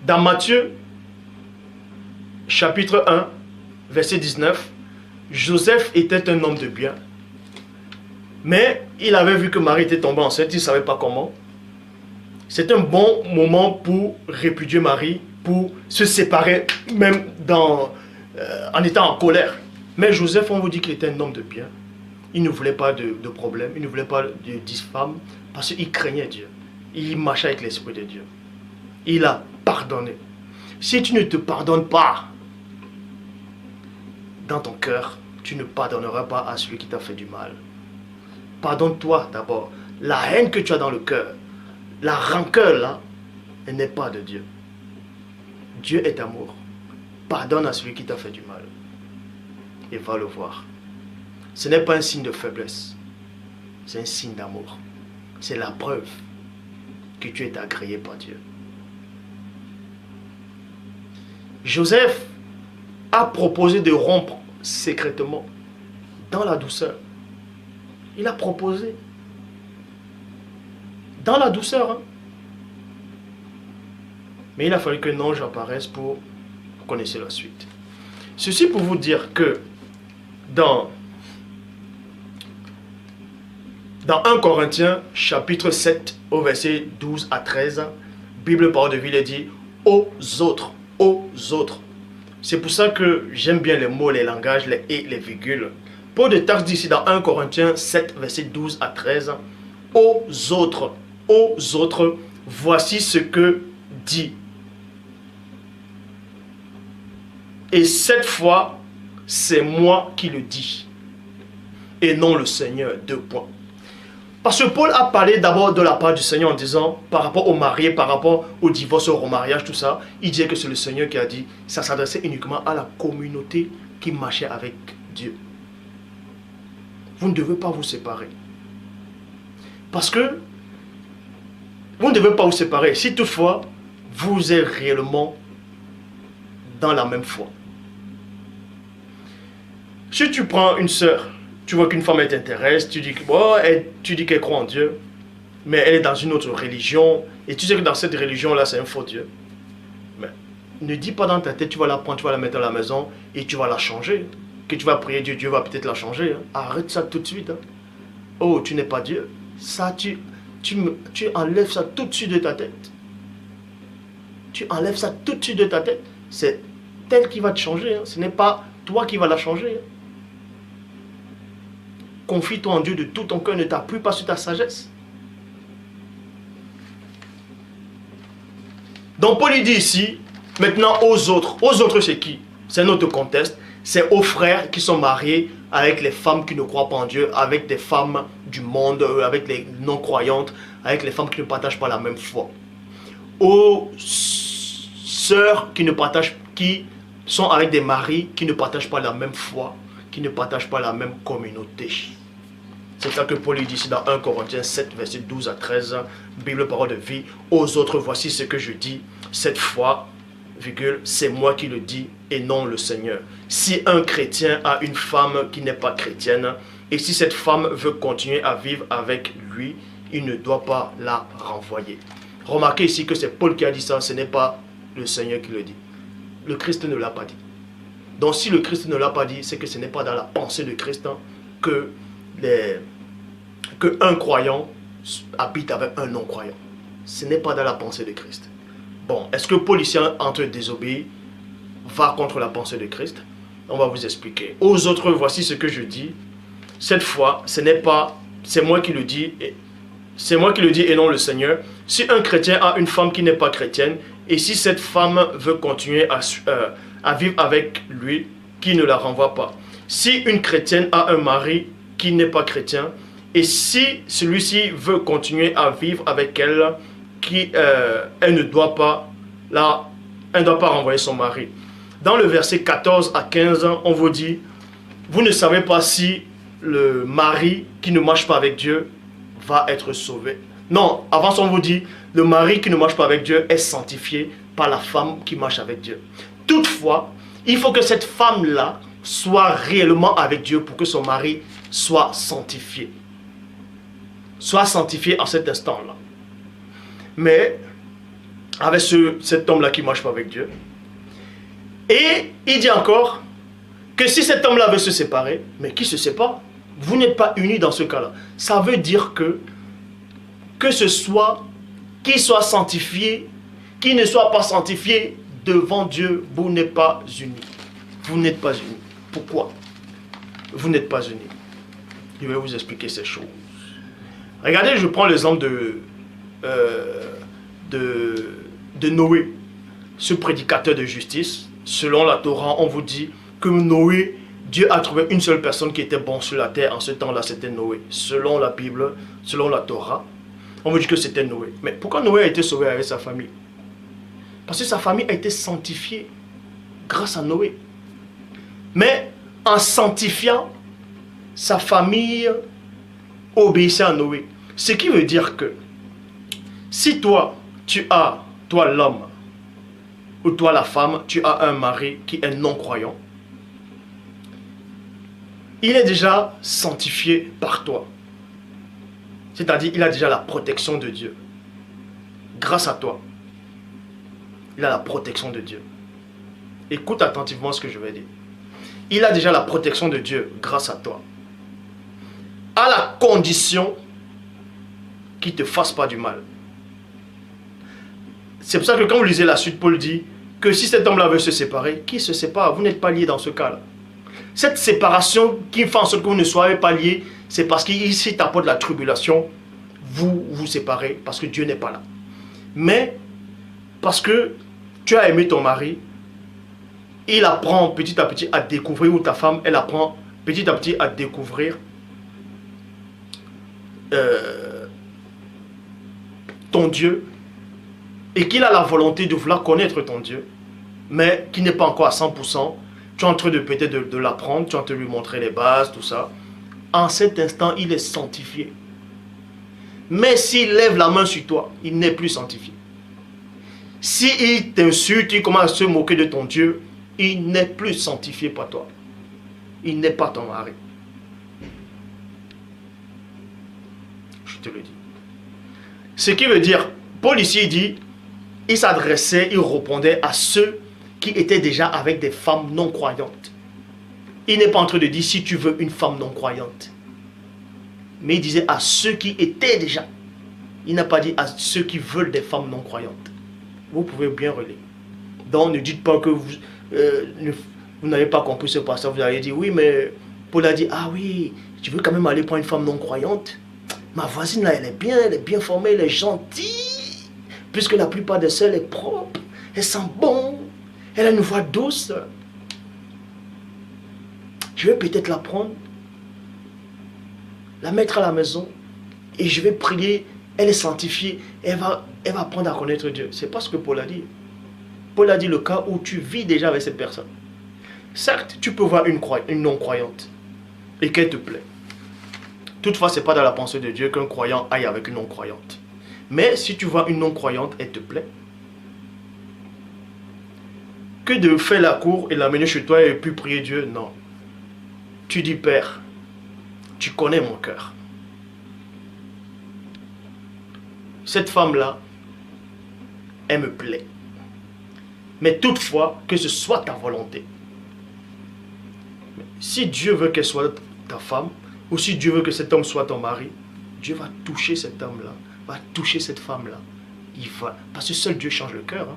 Dans Matthieu, chapitre 1, verset 19, Joseph était un homme de bien. Mais il avait vu que Marie était tombée enceinte, il ne savait pas comment. C'est un bon moment pour répudier Marie, pour se séparer, même en étant en colère. Mais Joseph, on vous dit qu'il était un homme de bien. Il ne voulait pas de problème, il ne voulait pas de diffame, parce qu'il craignait Dieu. Il marchait avec l'Esprit de Dieu. Il a pardonné. Si tu ne te pardonnes pas dans ton cœur, tu ne pardonneras pas à celui qui t'a fait du mal. Pardonne-toi d'abord. La haine que tu as dans le cœur, la rancœur là, elle n'est pas de Dieu. Dieu est amour. Pardonne à celui qui t'a fait du mal. Et va le voir. Ce n'est pas un signe de faiblesse. C'est un signe d'amour. C'est la preuve que tu es agréé par Dieu. Joseph a proposé de rompre secrètement, dans la douceur. Il a proposé. Dans la douceur. Hein? Mais il a fallu qu'un ange apparaisse pour... Vous connaissez la suite. Ceci pour vous dire que dans 1 Corinthiens, chapitre 7, au verset 12 à 13, Bible Parole de Vie, il dit « aux autres ». C'est pour ça que j'aime bien les mots, les langages, les et, les virgules. Paul de Tarse dit ici dans 1 Corinthiens 7, verset 12 à 13, « aux autres, voici ce que dit. Et cette fois, c'est moi qui le dis, et non le Seigneur. » Deux points. Parce que Paul a parlé d'abord de la part du Seigneur en disant, par rapport aux mariés, par rapport au divorce, au remariage, tout ça, il disait que c'est le Seigneur qui a dit, ça s'adressait uniquement à la communauté qui marchait avec Dieu. Vous ne devez pas vous séparer. Parce que vous ne devez pas vous séparer si toutefois vous êtes réellement dans la même foi. Si tu prends une sœur, tu vois qu'une femme elle t'intéresse, tu dis qu'elle croit en Dieu, mais elle est dans une autre religion, et tu sais que dans cette religion-là, c'est un faux Dieu. Mais ne dis pas dans ta tête, tu vas la prendre, tu vas la mettre à la maison, et tu vas la changer. Que tu vas prier Dieu, Dieu va peut-être la changer. Hein. Arrête ça tout de suite. Hein. Oh, tu n'es pas Dieu. Ça, tu enlèves ça tout de suite de ta tête. Tu enlèves ça tout de suite de ta tête. C'est elle qui va te changer. Hein. Ce n'est pas toi qui vas la changer. Hein. Confie-toi en Dieu de tout ton cœur, ne t'appuie pas sur ta sagesse. Donc Paul dit ici, maintenant aux autres c'est qui? C'est notre contexte, c'est aux frères qui sont mariés avec les femmes qui ne croient pas en Dieu, avec des femmes du monde, avec les non-croyantes, avec les femmes qui ne partagent pas la même foi. Aux sœurs qui sont avec des maris qui ne partagent pas la même foi, qui ne partagent pas la même communauté. C'est ça que Paul dit ici dans 1 Corinthiens 7, verset 12 à 13, Bible Parole de Vie. Aux autres, voici ce que je dis. Cette fois, c'est moi qui le dis et non le Seigneur. Si un chrétien a une femme qui n'est pas chrétienne, et si cette femme veut continuer à vivre avec lui, il ne doit pas la renvoyer. Remarquez ici que c'est Paul qui a dit ça, ce n'est pas le Seigneur qui le dit. Le Christ ne l'a pas dit. Donc si le Christ ne l'a pas dit, c'est que ce n'est pas dans la pensée de Christ que un croyant habite avec un non-croyant. Ce n'est pas dans la pensée de Christ. Bon, est-ce que Paul ici, entre désobéir, va contre la pensée de Christ? On va vous expliquer. Aux autres, voici ce que je dis. Cette fois, ce n'est pas, c'est moi qui le dis, c'est moi qui le dis et non le Seigneur. Si un chrétien a une femme qui n'est pas chrétienne, et si cette femme veut continuer à vivre avec lui, qui ne la renvoie pas. Si une chrétienne a un mari qui n'est pas chrétien, et si celui-ci veut continuer à vivre avec elle, elle ne doit pas renvoyer son mari. Dans le verset 14 à 15, on vous dit, vous ne savez pas si le mari qui ne marche pas avec Dieu va être sauvé. Non, avant ça on vous dit, le mari qui ne marche pas avec Dieu est sanctifié par la femme qui marche avec Dieu. Toutefois, il faut que cette femme-là soit réellement avec Dieu pour que son mari soit sanctifié. Soit sanctifié en cet instant-là. Mais avec cet homme-là qui ne marche pas avec Dieu. Et il dit encore que si cet homme-là veut se séparer, mais qui se sépare, vous n'êtes pas unis dans ce cas-là. Ça veut dire que ce soit, qu'il soit sanctifié, qu'il ne soit pas sanctifié, devant Dieu, vous n'êtes pas unis. Vous n'êtes pas unis. Pourquoi? Vous n'êtes pas unis. Je vais vous expliquer ces choses. Regardez, je prends l'exemple de Noé, ce prédicateur de justice. Selon la Torah, on vous dit que Noé, Dieu a trouvé une seule personne qui était bon sur la terre. En ce temps-là, c'était Noé. Selon la Bible, selon la Torah, on vous dit que c'était Noé. Mais pourquoi Noé a été sauvé avec sa famille? Parce que sa famille a été sanctifiée grâce à Noé. Mais en sanctifiant, sa famille obéissait à Noé. Ce qui veut dire que si toi l'homme, ou toi la femme, tu as un mari qui est non-croyant, il est déjà sanctifié par toi. C'est-à-dire, il a déjà la protection de Dieu. Grâce à toi. Il a la protection de Dieu. Écoute attentivement ce que je vais dire. Il a déjà la protection de Dieu grâce à toi. À la condition qu'il ne te fasse pas du mal. C'est pour ça que quand vous lisez la suite, Paul dit que si cet homme-là veut se séparer, qu'il se sépare. Vous n'êtes pas liés dans ce cas-là. Cette séparation qui fait en sorte que vous ne soyez pas liés, c'est parce qu'ici t'apporte la tribulation, vous vous séparez parce que Dieu n'est pas là. Mais parce que tu as aimé ton mari, il apprend petit à petit à découvrir, ou ta femme, elle apprend petit à petit à découvrir ton Dieu, et qu'il a la volonté de vouloir connaître ton Dieu, mais qui n'est pas encore à 100%, tu es en train de peut-être de l'apprendre, tu es en train de lui montrer les bases, tout ça. En cet instant, il est sanctifié. Mais s'il lève la main sur toi, il n'est plus sanctifié. S'il t'insulte, il commence à se moquer de ton Dieu, il n'est plus sanctifié par toi. Il n'est pas ton mari. Je te le dis. Ce qui veut dire, Paul ici dit, il s'adressait, il répondait à ceux qui étaient déjà avec des femmes non croyantes. Il n'est pas en train de dire si tu veux une femme non croyante. Mais il disait à ceux qui étaient déjà. Il n'a pas dit à ceux qui veulent des femmes non croyantes. Vous pouvez bien relire. Donc ne dites pas que vous n'avez pas compris ce passage. Vous allez dire oui, mais Paul a dit ah oui, tu veux quand même aller prendre une femme non croyante. Ma voisine là, elle est bien formée, elle est gentille. Puisque la plupart des sœurs, elle est propre, elle sent bon, elle a une voix douce. Je vais peut-être la prendre, la mettre à la maison et je vais prier. Elle est sanctifiée, elle va apprendre à connaître Dieu. C'est pas ce que Paul a dit. Paul a dit le cas où tu vis déjà avec cette personne. Certes, tu peux voir une non-croyante et qu'elle te plaît. Toutefois, ce n'est pas dans la pensée de Dieu qu'un croyant aille avec une non-croyante. Mais si tu vois une non-croyante, elle te plaît. Que de faire la cour et l'amener chez toi et puis prier Dieu, non. Tu dis, Père, tu connais mon cœur. Cette femme-là, elle me plaît. Mais toutefois, que ce soit ta volonté. Si Dieu veut qu'elle soit ta femme, ou si Dieu veut que cet homme soit ton mari, Dieu va toucher cet homme-là, va toucher cette femme-là. Il va, parce que seul Dieu change le cœur. Hein.